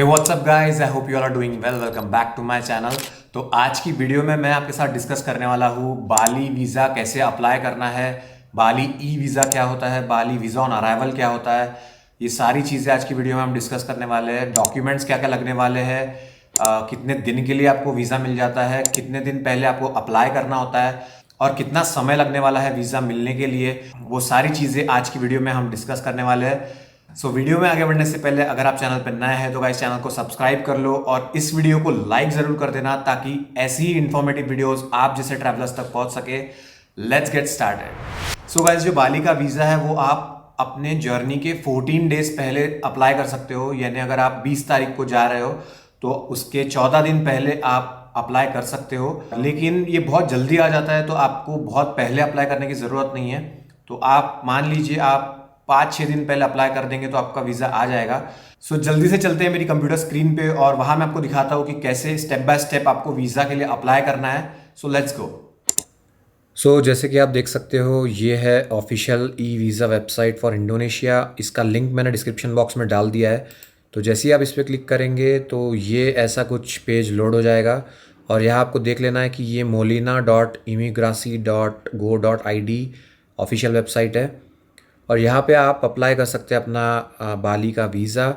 Hey what's up guys, I hope you all are doing well. Welcome back to my channel. तो आज की video में मैं आपके साथ डिस्कस करने वाला हूँ बाली वीज़ा कैसे अप्लाई करना है, बाली ई वीज़ा क्या होता है, बाली वीज़ा ऑन अराइवल क्या होता है। ये सारी चीज़ें आज की वीडियो में हम डिस्कस करने वाले हैं। डॉक्यूमेंट्स क्या क्या लगने वाले हैं, कितने दिन के लिए आपको वीज़ा मिल जाता है, कितने दिन पहले आपको अप्लाई करना होता है और कितना समय लगने वाला है वीज़ा मिलने के लिए, वो सारी चीज़ें आज की वीडियो में हम डिस्कस करने वाले हैं। वीडियो में आगे बढ़ने से पहले अगर आप चैनल पर नए हैं तो गाइस चैनल को सब्सक्राइब कर लो और इस वीडियो को लाइक जरूर कर देना ताकि ऐसी ही इंफॉर्मेटिव वीडियोस आप जैसे ट्रैवलर्स तक पहुंच सके। Let's get started. गाइस, जो बाली का वीज़ा है वो आप अपने जर्नी के 14 डेज पहले अप्लाई कर सकते हो। यानी अगर आप 20 तारीख को जा रहे हो तो उसके 14 दिन पहले आप अप्लाई कर सकते हो। लेकिन ये बहुत जल्दी आ जाता है तो आपको बहुत पहले अप्लाई करने की ज़रूरत नहीं है। तो आप मान लीजिए आप 5-6 दिन पहले अप्लाई कर देंगे तो आपका वीज़ा आ जाएगा। जल्दी से चलते हैं मेरी कंप्यूटर स्क्रीन पे और वहां मैं आपको दिखाता हूँ कि कैसे स्टेप बाय स्टेप आपको वीज़ा के लिए अप्लाई करना है। Let's go. जैसे कि आप देख सकते हो, ये है official e visa website for Indonesia. इसका लिंक मैंने डिस्क्रिप्शन बॉक्स में डाल दिया है। तो जैसे ही आप इस पर क्लिक करेंगे तो ये ऐसा कुछ पेज लोड हो जाएगा और यहाँ आपको देख लेना है कि ये molina.imigrasi.go.id ऑफिशियल वेबसाइट है और यहाँ पे आप अप्लाई कर सकते हैं अपना बाली का वीज़ा।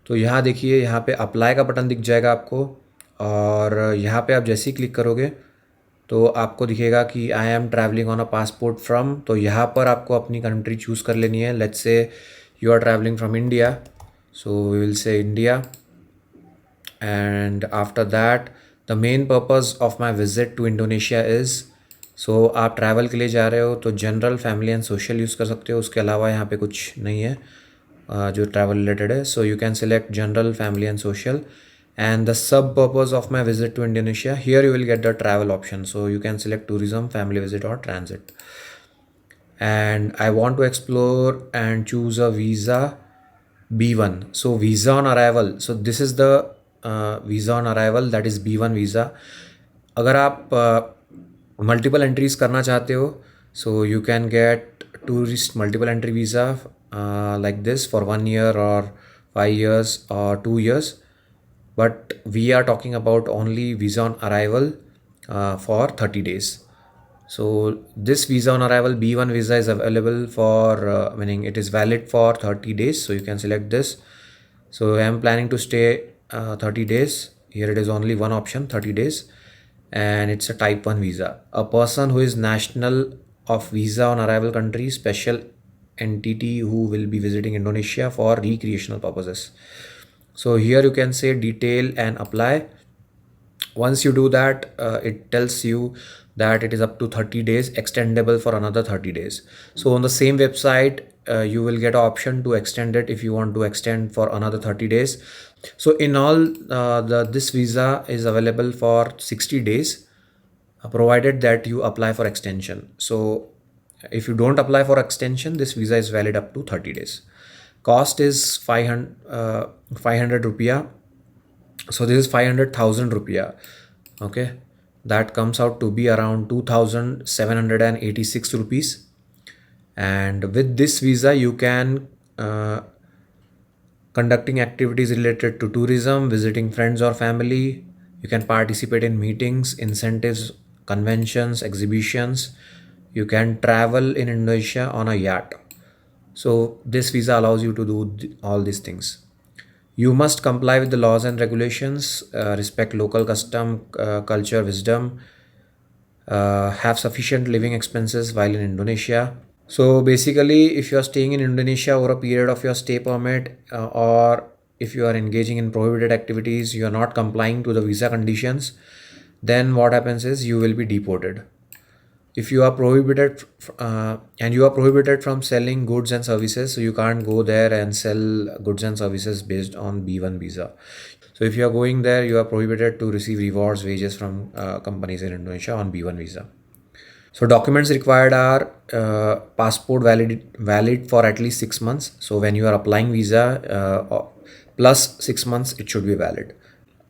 तो यहाँ देखिए, यहाँ पे अप्लाई का बटन दिख जाएगा आपको और यहाँ पे आप जैसे ही क्लिक करोगे तो आपको दिखेगा कि I am travelling on a passport from. तो यहाँ पर आपको अपनी कंट्री चूज़ कर लेनी है। Let's say you are travelling from India, so we will say India. And after that the main purpose of my visit to Indonesia is, आप travel के लिए जा रहे हो तो general, family and social use कर सकते हो। उसके अलावा यहाँ पे कुछ नहीं है जो ट्रैवल रिलेटेड है। You can select general, family and social. And the sub purpose of my visit to Indonesia, here you will get the travel option, so you can select tourism, family visit or transit. And I want to explore and choose a visa B1. Visa on arrival, this is the visa on arrival, that is B1 visa. अगर आप multiple entries करना चाहते हो you can get tourist multiple entry visa like this for 1 year or 5 years or 2 years. But we are talking about only visa on arrival for 30 days. This visa on arrival B1 visa is available for meaning it is valid for 30 days. You can select this. I am planning to stay 30 days. Here it is only one option, 30 days, and it's a type 1 visa. A person who is national of visa on arrival country, special entity who will be visiting Indonesia for recreational purposes. Here you can say detail and apply. Once you do that, it tells you that it is up to 30 days, extendable for another 30 days. On the same website, you will get an option to extend it if you want to extend for another 30 days. In all, this visa is available for 60 days, provided that you apply for extension. If you don't apply for extension, this visa is valid up to 30 days. Cost is 500 rupiah. This is 500,000 rupiah. Okay, that comes out to be around 2,786 rupees. And with this visa you can conducting activities related to tourism, visiting friends or family. You can participate in meetings, incentives, conventions, exhibitions. You can travel in Indonesia on a yacht. This visa allows you to do all these things. You must comply with the laws and regulations, respect local custom, culture, wisdom, have sufficient living expenses while in Indonesia. Basically, if you are staying in Indonesia over a period of your stay permit, or if you are engaging in prohibited activities, you are not complying to the visa conditions, then what happens is you will be deported. If you are prohibited and you are prohibited from selling goods and services, so you can't go there and sell goods and services based on B1 visa. If you are going there, you are prohibited to receive rewards, wages from companies in Indonesia on B1 visa. Documents required are passport valid for at least 6 months. When you are applying visa, plus 6 months it should be valid.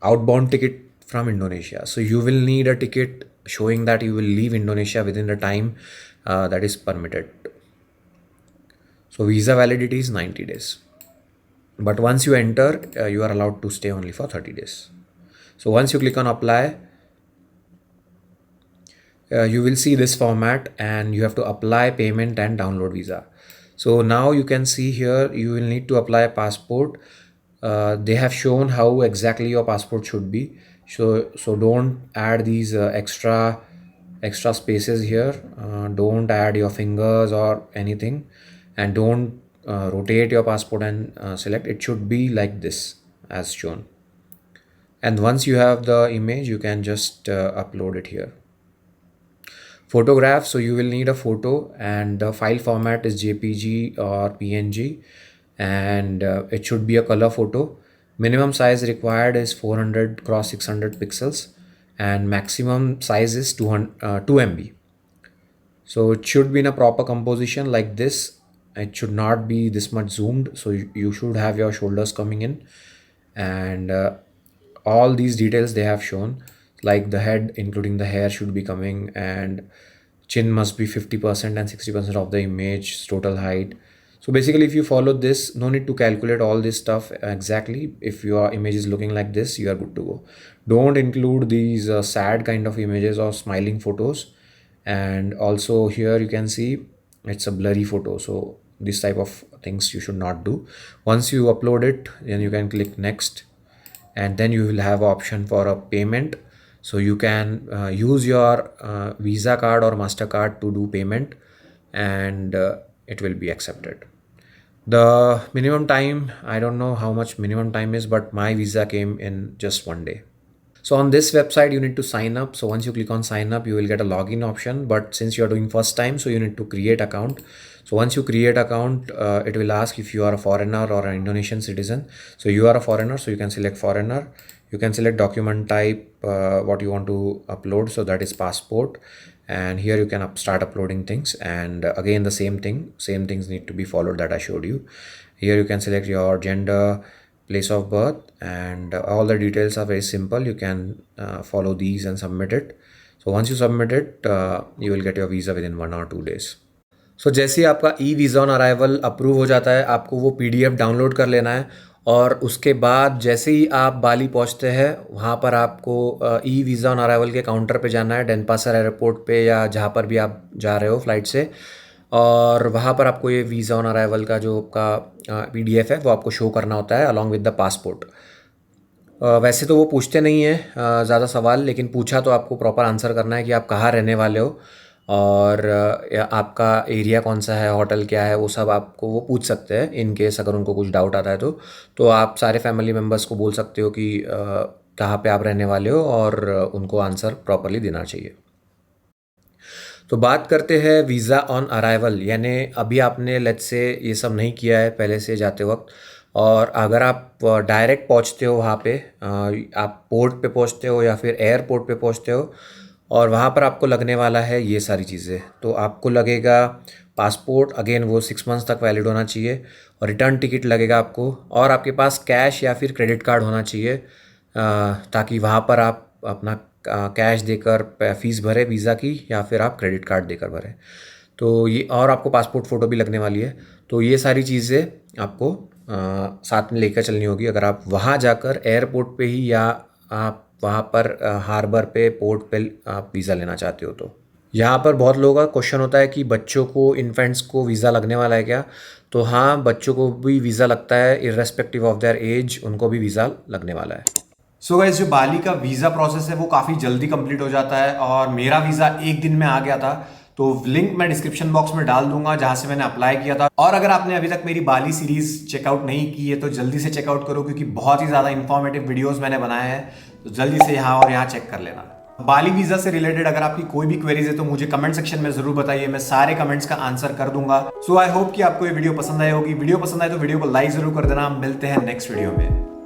Outbound ticket from Indonesia. You will need a ticket showing that you will leave Indonesia within the time that is permitted. Visa validity is 90 days. but once you enter, you are allowed to stay only for 30 days. So once you click on apply, you will see this format and you have to apply payment and download visa. So now you can see here you will need to apply a passport. They have shown how exactly your passport should be. So don't add these extra spaces here. Don't add your fingers or anything, and don't rotate your passport and select. It should be like this as shown. And once you have the image, you can just upload it here. Photograph, so you will need a photo, and the file format is JPG or PNG, and it should be a color photo. Minimum size required is 400 cross 600 pixels, and maximum size is 2 MB. So it should be in a proper composition like this. It should not be this much zoomed, so you should have your shoulders coming in, and all these details they have shown, like the head including the hair should be coming, and chin must be 50% and 60% of the image, total height. So basically if you follow this, no need to calculate all this stuff exactly. If your image is looking like this, you are good to go. Don't include these sad kind of images or smiling photos. And also here you can see it's a blurry photo, so this type of things you should not do. Once you upload it, then you can click next, and then you will have option for a payment. So you can use your Visa card or MasterCard to do payment, and it will be accepted. The minimum time, I don't know how much minimum time is, but my visa came in just 1 day. So on this website, you need to sign up. So once you click on sign up, you will get a login option. But since you are doing first time, so you need to create account. So once you create account, it will ask if you are a foreigner or an Indonesian citizen. So you are a foreigner, so you can select foreigner. You can select document type, what you want to upload. So that is passport. And here you can start uploading things. And again, the same things need to be followed that I showed you. Here you can select your gender, place of birth, and all the details are very simple. You can follow these and submit it. So once you submit it, you will get your visa within 1 or 2 days. So जैसे ही आपका e visa on arrival approve हो जाता है, आपको वो PDF download कर लेना है, और उसके बाद जैसे ही आप बाली पहुंचते हैं, वहाँ पर आपको ई वीज़ा ऑन अराइवल के काउंटर पे जाना है, डेनपासर एयरपोर्ट पे या जहाँ पर भी आप जा रहे हो फ्लाइट से, और वहाँ पर आपको ये वीज़ा ऑन अराइवल का जो आपका PDF है वो आपको शो करना होता है अलॉन्ग विद द पासपोर्ट। वैसे तो वो पूछते नहीं हैं ज़्यादा सवाल, लेकिन पूछा तो आपको प्रॉपर आंसर करना है कि आप कहाँ रहने वाले हो, और आपका एरिया कौन सा है, होटल क्या है, वो सब आपको वो पूछ सकते हैं। इन केस अगर उनको कुछ डाउट आता है तो आप सारे फैमिली मेम्बर्स को बोल सकते हो कि कहाँ पे आप रहने वाले हो, और उनको आंसर प्रॉपरली देना चाहिए। तो बात करते हैं वीज़ा ऑन अराइवल, यानी अभी आपने लेट्स से ये सब नहीं किया है पहले से जाते वक्त, और अगर आप डायरेक्ट पहुंचते हो वहाँ पे, आप पोर्ट पे पहुंचते हो या फिर एयरपोर्ट पे पहुंचते हो, और वहाँ पर आपको लगने वाला है ये सारी चीज़ें। तो आपको लगेगा पासपोर्ट, अगेन वो 6 मंथ्स तक वैलिड होना चाहिए, और रिटर्न टिकट लगेगा आपको, और आपके पास कैश या फिर क्रेडिट कार्ड होना चाहिए, ताकि वहाँ पर आप अपना कैश देकर फीस भरे वीज़ा की, या फिर आप क्रेडिट कार्ड देकर भरें। तो ये, और आपको पासपोर्ट फ़ोटो भी लगने वाली है। तो ये सारी चीज़ें आपको साथ में लेकर चलनी होगी अगर आप वहाँ जाकर एयरपोर्ट पे ही, या आप वहाँ पर हार्बर पे, पोर्ट पे आप वीज़ा लेना चाहते हो। तो यहाँ पर बहुत लोगों का क्वेश्चन होता है कि बच्चों को, इन्फेंट्स को वीज़ा लगने वाला है क्या? तो हाँ, बच्चों को भी वीज़ा लगता है, इर्रेस्पेक्टिव ऑफ देयर एज उनको भी वीज़ा लगने वाला है। सो गाइस, जो बाली का वीज़ा प्रोसेस है वो काफ़ी जल्दी कंप्लीट हो जाता है, और मेरा वीज़ा 1 दिन में आ गया था। तो लिंक मैं डिस्क्रिप्शन बॉक्स में डाल दूंगा जहां से मैंने अप्लाई किया था। और अगर आपने अभी तक मेरी बाली सीरीज चेकआउट नहीं की है तो जल्दी से चेकआउट करो, क्योंकि बहुत ही ज़्यादा इंफॉर्मेटिव वीडियोस मैंने बनाए हैं। तो जल्दी से यहाँ और यहाँ चेक कर लेना। बाली वीज़ा से रिलेटेड अगर आपकी कोई भी क्वेरीज है तो मुझे कमेंट सेक्शन में जरूर बताइए, मैं सारे कमेंट्स का आंसर कर दूंगा। सो आई होप कि आपको ये वीडियो पसंद आई होगी। वीडियो पसंद आए तो वीडियो को लाइक जरूर कर देना। हम मिलते हैं नेक्स्ट वीडियो में।